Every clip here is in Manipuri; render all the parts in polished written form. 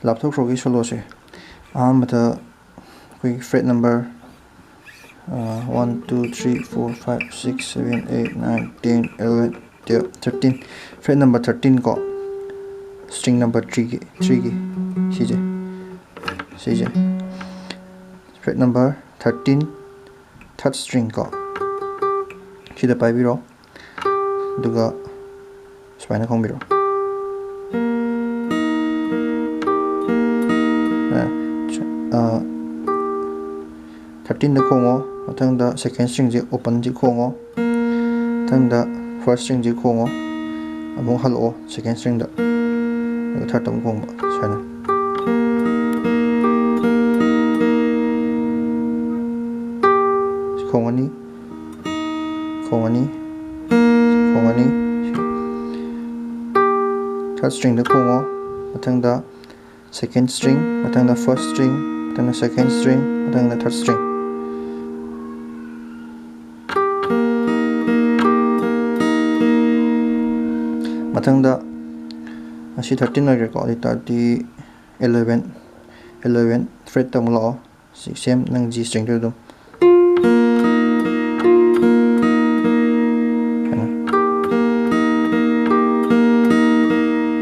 ꯂꯥꯞꯊꯣꯛꯈ꯭ꯔꯣꯒꯤ ꯁꯣꯂꯣꯁꯦ ꯑꯍꯥꯟꯕꯗ ꯑꯩꯈꯣꯏꯒꯤ ꯐ꯭ꯔꯦꯠ ꯅꯝꯕꯔ 1 2 3 4 5 6 7 8 9 10 11 12 13 ꯐ꯭ꯔꯦꯠ ꯅꯝꯕꯔ 13 ꯀꯣ string number 3 ꯒꯤ ꯁꯤꯁꯦ fret number 13 third string ꯀꯣ ꯁꯤꯗ ꯄꯥꯏꯕꯤꯔꯣ ꯑꯗꯨꯒ ꯁꯨꯃꯥꯏꯅ ꯈꯣꯡꯕꯤꯔꯣ 13 ꯗ ꯈꯣꯡꯉꯣ ꯃꯊꯪꯗ second string ꯁꯦ open ꯁꯤ ꯈꯣꯡꯉꯣ ꯃꯊꯪꯗ first string ꯁꯤ ꯈꯣꯡꯉꯣ ꯑꯃꯨꯛ ꯍꯜꯂꯛꯑꯣ second string ꯗ ꯑꯗꯨꯒ third ꯑꯃꯨꯛ ꯈꯣꯡꯕ ꯁꯨꯃꯥꯏꯅ khongani third string da khongo mathangda second string mathangda first string mathangda second string mathangda third string mathangda asi 13 oire ko di 11 fret tamlo same nang G string do dum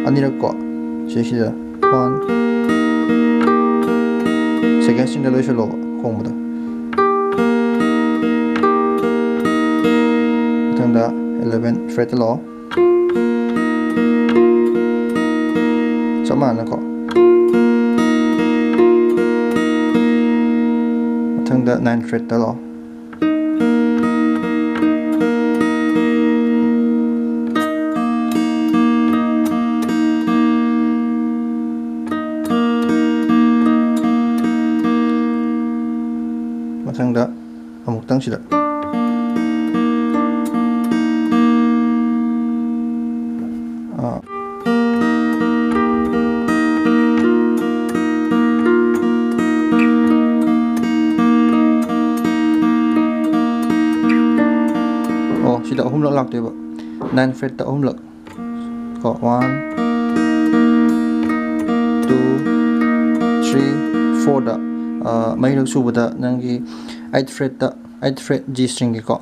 anirak ko sida 1 second string da loislo khongbuda mathangda 11 fret lo samana ko mathangda 9 fret da lo mathangda amuktang sida sida ahumlak lakteba 9 fret ta ahumlak ko 1 2 3 4 da mailak subada nangi 8 fret ta 8 fret G string gi ko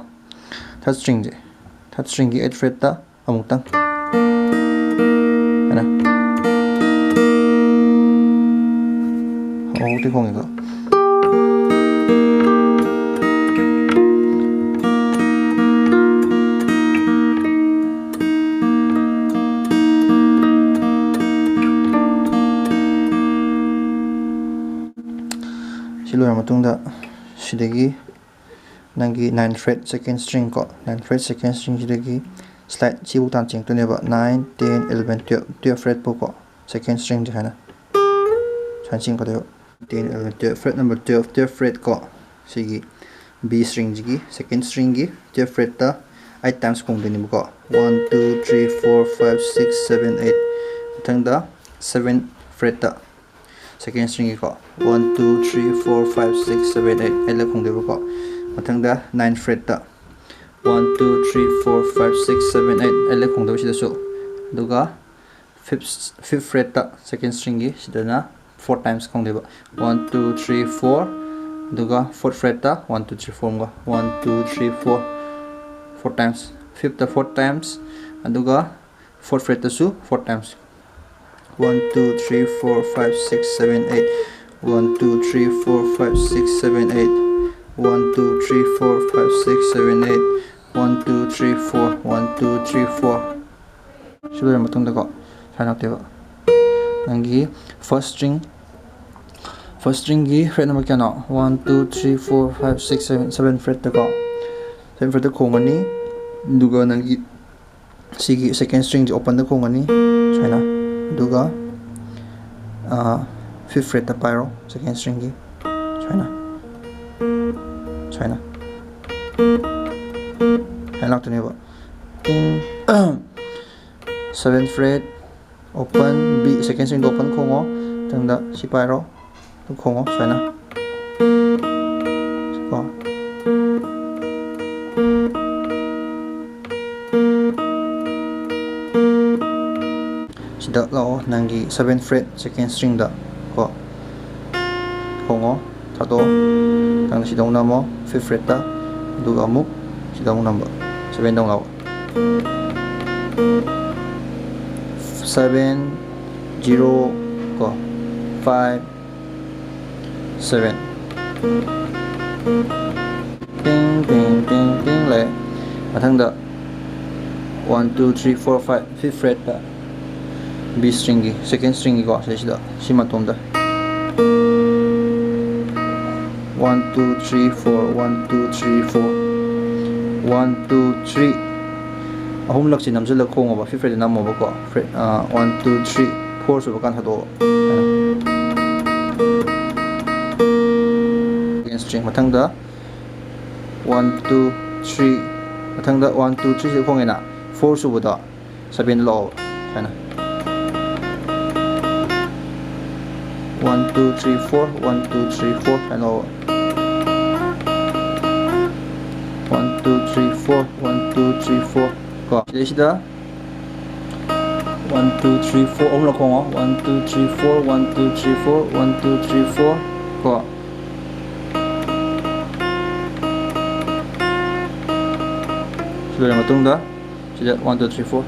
third string gi 8 fret ta amuktang ana ti khong ga silora matungda sidagi nangi 9 fret second string ko 9 fret second string sidagi slide chibu tan ching tuneba 9 10 11 12 fret po second string jana chancing ko deo 10 11 12 fret number 12 fret ko sigi B string gi second string gi 12 fret ta 8 times kong deni ko 1 2 3 4 5 6 7 8 tangda 7 fret ta second string ko 1 2 3 4 5 6 7 8 ele khong debo ko mathangda 9 fret ta 1 2 3 4 5 6 7 8 ele khong debo sida so duga fifth fret ta second string gi sidana 4 times khong debo 1 2 3 4 duga fourth fret ta 1 2 3 4 ga 1 2 3 4 4 times fifth ta 4 times aduga fourth fret ta su 4 times 1 2 3 4 5 6 7 8 1 2 3 4 5 6 7 8 1 2 3 4 5 6 7 8 1 2 3 4 1 2 3 4 시도를 matungda ko sanakdeba nangi first string gi fret number kya 1 2 3 4 5 6 7 fret ta ko 7 fret ta khongani duga nangi sigi second string ji open da khongani saina duga fifth fret ta pyro second string gi China like to never 7th fret open B second string open khongo tangda si pyro tu khongo China ko sida lao nangi 7th fret second string da 콩어 타도 당 시동 넘어 5th fret 다 누가 묵 시동 넘버 7 dong law 7 0 ko 5 7 ting ting ting ting le mathangda 1 2 3 4 5 5th fret da B string gi second string gi ko sida sima tomda 1 2 3 4 1 2 3 4 1 2 3 ahum lak sinam jala khong ba 5th fret nam mo ba ko fret 1 2 3 4 su ba kan hado second string mathangda 1 2 3 mathangda 1 2 3 se khong ena 4 su ba da 7 lo kana 1 2 3 4 1 2 3 4 kana 1 2 3 4 1 2 3 4 ko sida 1 2 3 4 om la khong 1 2 3 4 1 2 3 4 1 2 3 4 ko sida matungda sida 1 2 3 4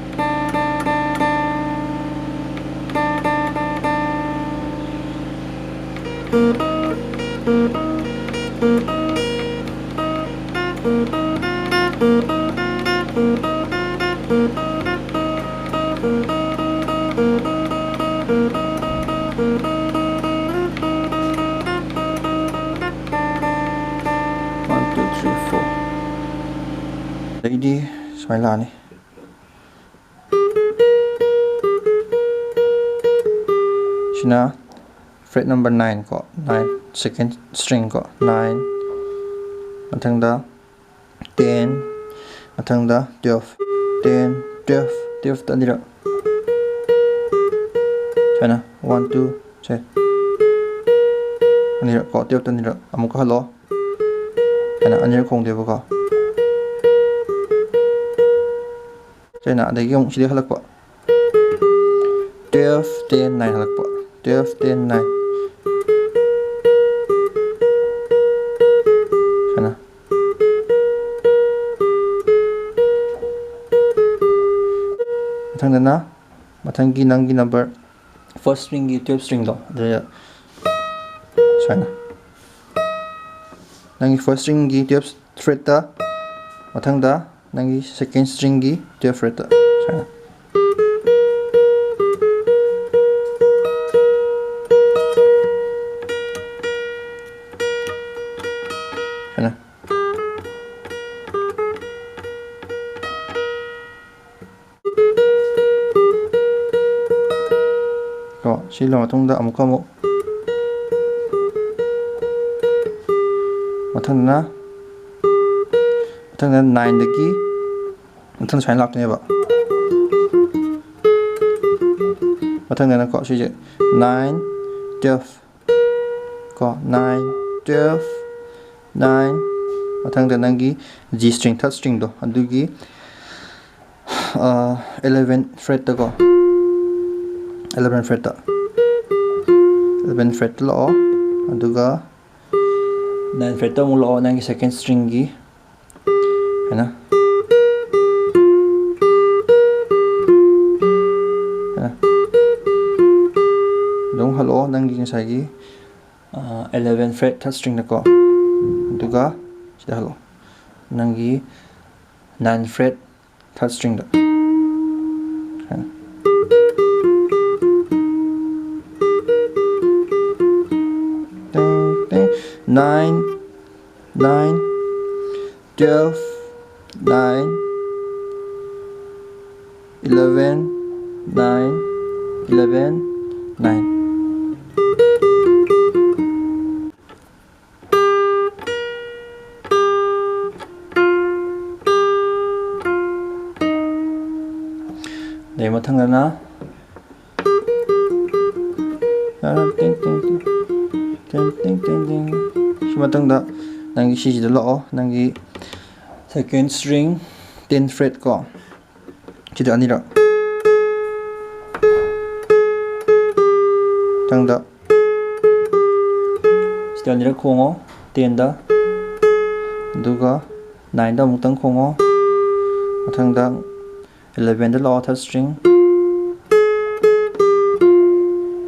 Lady Smailani Shina fret number 9 ko 9 second string ko 9 mathangda 10 mathangda 12 10 12 12 tanira chana 1 2 che anira ko 12 tanira amuka halo chana anira khong deba ko chana adagi yung sidi halak pa 12 10 9 halak pa 12 10 9 chana mathang na mathangi nangi number first string gi 12 string do de chana nangi first string gi 12 fret da mathang da nangi second string gi 12 fret da chana chana ko sila matungda amuka mo matangna 9 dagi matang chain lak ne ba matangna ko si 9 12 ko 9 12 9 matangda nangi G string third string do adugi 11 fret da ko 11 fret da 11 fret lo aduga 9 fret da mo lo nangi second string gi ana dong halo nangi ngasai gi 11 fret third string da ko aduga sida halo nangi 9 fret third string da 9 9 12 9 11 9 11 9 네, 마탕나나 띵띵띵띵띵띵띵 시마탕다 nangi 시지들 러 nangi second string 10 fret ko 지도 아니라 tangda sida anirak khongo 10 da duga 9 da amutang khongo mathang da 11 da law third string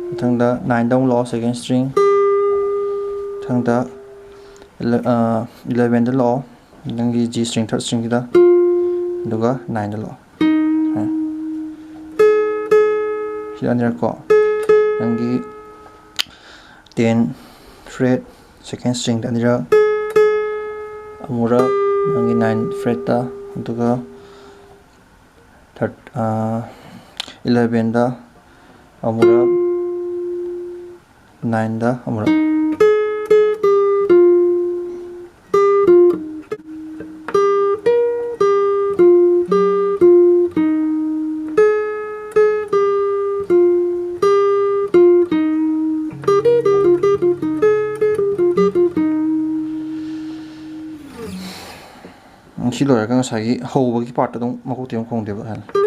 mathang da 9 da law second string mathang da 11 da law nangi G string third string da duga 9 da law sida anirak ko nangi 10 fret second string da anirak amura nangi 9 fret da duga 11 da amura 9 da amura 시 loiraga ngasai hauba gi part adum makuk tiam khong deba hal